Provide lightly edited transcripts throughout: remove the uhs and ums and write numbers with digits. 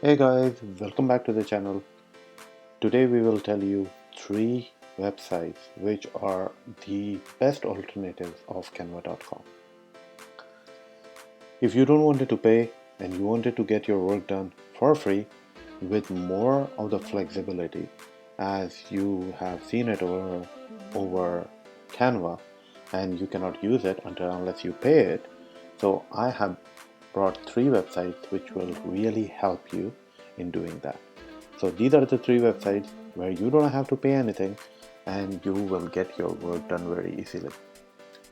Hey guys, welcome back to the channel. Today we will tell you 3 websites which are the best alternatives of Canva.com. If you don't want to pay and you wanted to get your work done for free with more of the flexibility as you have seen it over Canva, and you cannot use it unless you pay it. So I have brought 3 websites which will really help you in doing that. So these are the 3 websites where you don't have to pay anything and you will get your work done very easily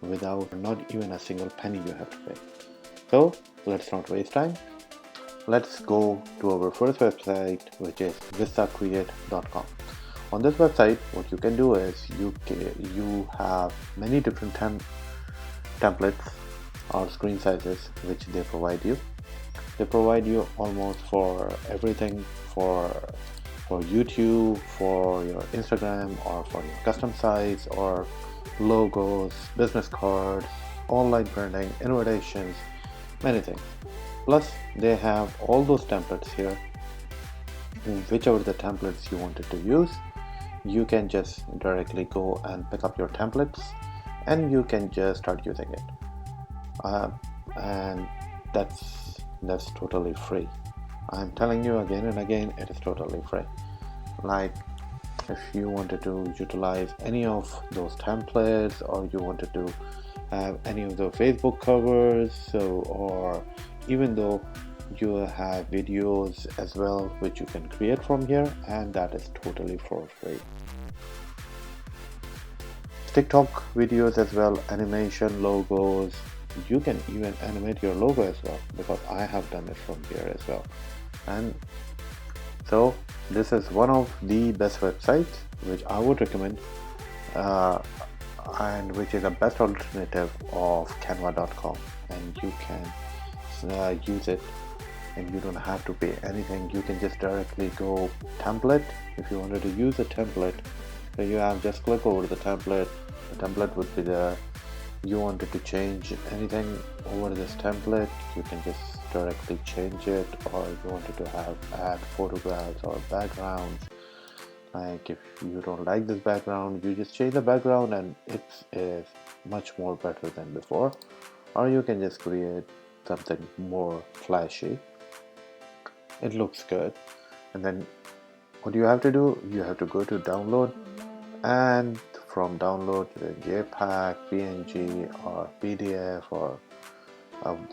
without not even a single penny you have to pay. So let's not waste time. Let's go to our first website, which is Vistacreate.com. On this website, what you can do is you have many different templates or screen sizes which they provide you. They provide you almost for everything, for YouTube, for your Instagram, or for your custom sites or logos, business cards, online printing, invitations, many things. Plus they have all those templates here. Whichever the templates you wanted to use, you can just directly go and pick up your templates and you can just start using it. And that's totally free. I'm telling you again and again, it is totally free. Like if you wanted to utilize any of those templates, or you wanted to have any of the Facebook covers, or even though you have videos as well which you can create from here, and that is totally for free. TikTok videos as well, animation, logos. You can even animate your logo as well, because I have done it from here as well. And so this is one of the best websites which I would recommend, and which is the best alternative of Canva.com, and you can use it and you don't have to pay anything. You can just directly go template. If you wanted to use a template, so you have just click over the template. The template would be there. You wanted to change anything over this template, you can just directly change it. Or if you wanted to add photographs or backgrounds, like if you don't like this background, you just change the background and it is much more better than before. Or you can just create something more flashy. It looks good. And then what you have to do, you have to go to download, and from download JPEG, PNG or PDF or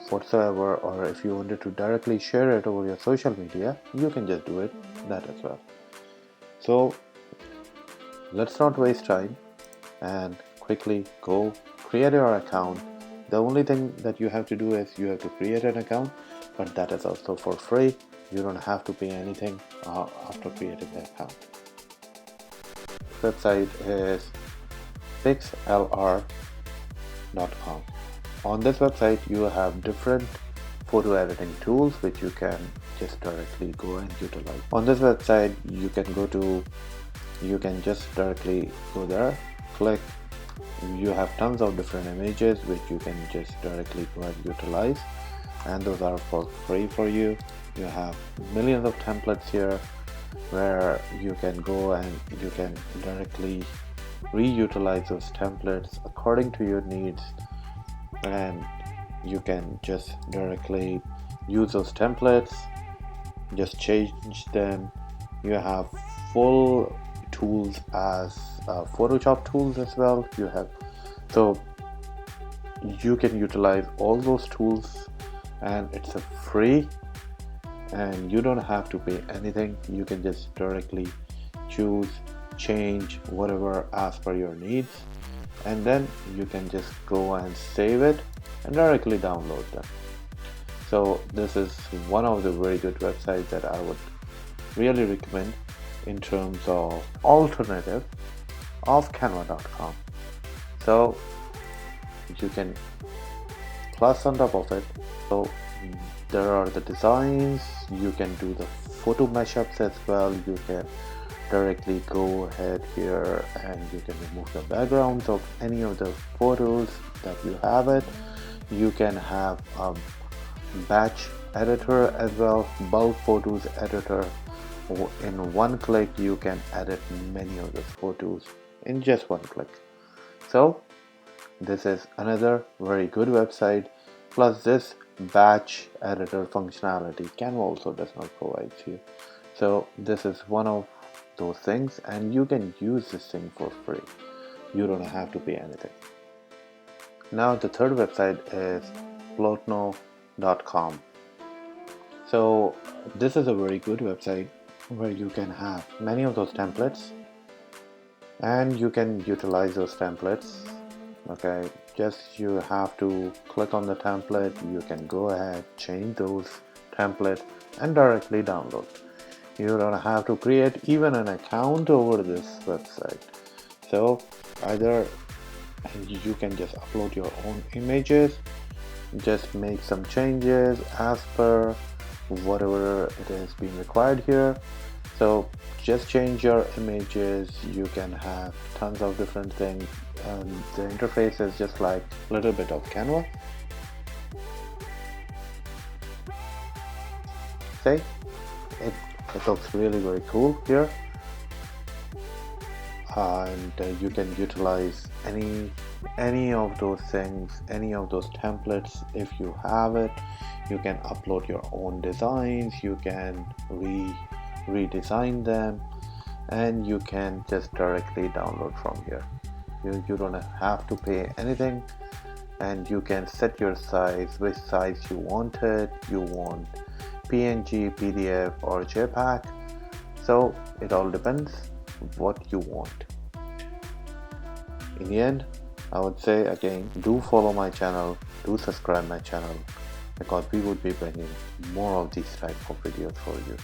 whatsoever, or if you wanted to directly share it over your social media, you can just do it that as well. So let's not waste time and quickly go create your account. The only thing that you have to do is you have to create an account, but that is also for free. You don't have to pay anything after creating the account. Website is pixlr.com. On this website you have different photo editing tools which you can just directly go and utilize. On this website you can just directly go there, click. You have tons of different images which you can just directly go and utilize, and those are for free for you. You have millions of templates here where you can go and you can directly reutilize those templates according to your needs, and you can just directly use those templates, just change them. You have full tools as Photoshop tools as well. So you can utilize all those tools, and it's a free, and you don't have to pay anything. You can just directly choose, change whatever as per your needs, and then you can just go and save it and directly download them. So this is one of the very good websites that I would really recommend in terms of alternative of Canva.com. So you can plus on top of it, so there are the designs. You can do the photo mashups as well. You can directly go ahead here and you can remove the backgrounds of any of the photos that you have it. You can have a batch editor as well, bulk photos editor. In one click you can edit many of those photos in just one click. So this is another very good website. Plus this batch editor functionality Canva also does not provide you. So this is one of those things, and you can use this thing for free. You don't have to pay anything. Now the third website is Floatnow.com. So this is a very good website where you can have many of those templates and you can utilize those templates. Okay, just you have to click on the template, you can go ahead, change those templates and directly download. You don't have to create even an account over this website. So either you can just upload your own images, just make some changes as per whatever it is being required here. So just change your images, you can have tons of different things. The interface is just like a little bit of Canva. See, it looks really very cool here, and you can utilize any of those things, any of those templates. If you have it, you can upload your own designs, you can redesign them, and you can just directly download from here. You don't have to pay anything, and you can set your size, which size you want it. You want PNG, PDF or JPEG, so it all depends what you want. In the end, I would say again, do follow my channel, do subscribe my channel, because we would be bringing more of these type of videos for you.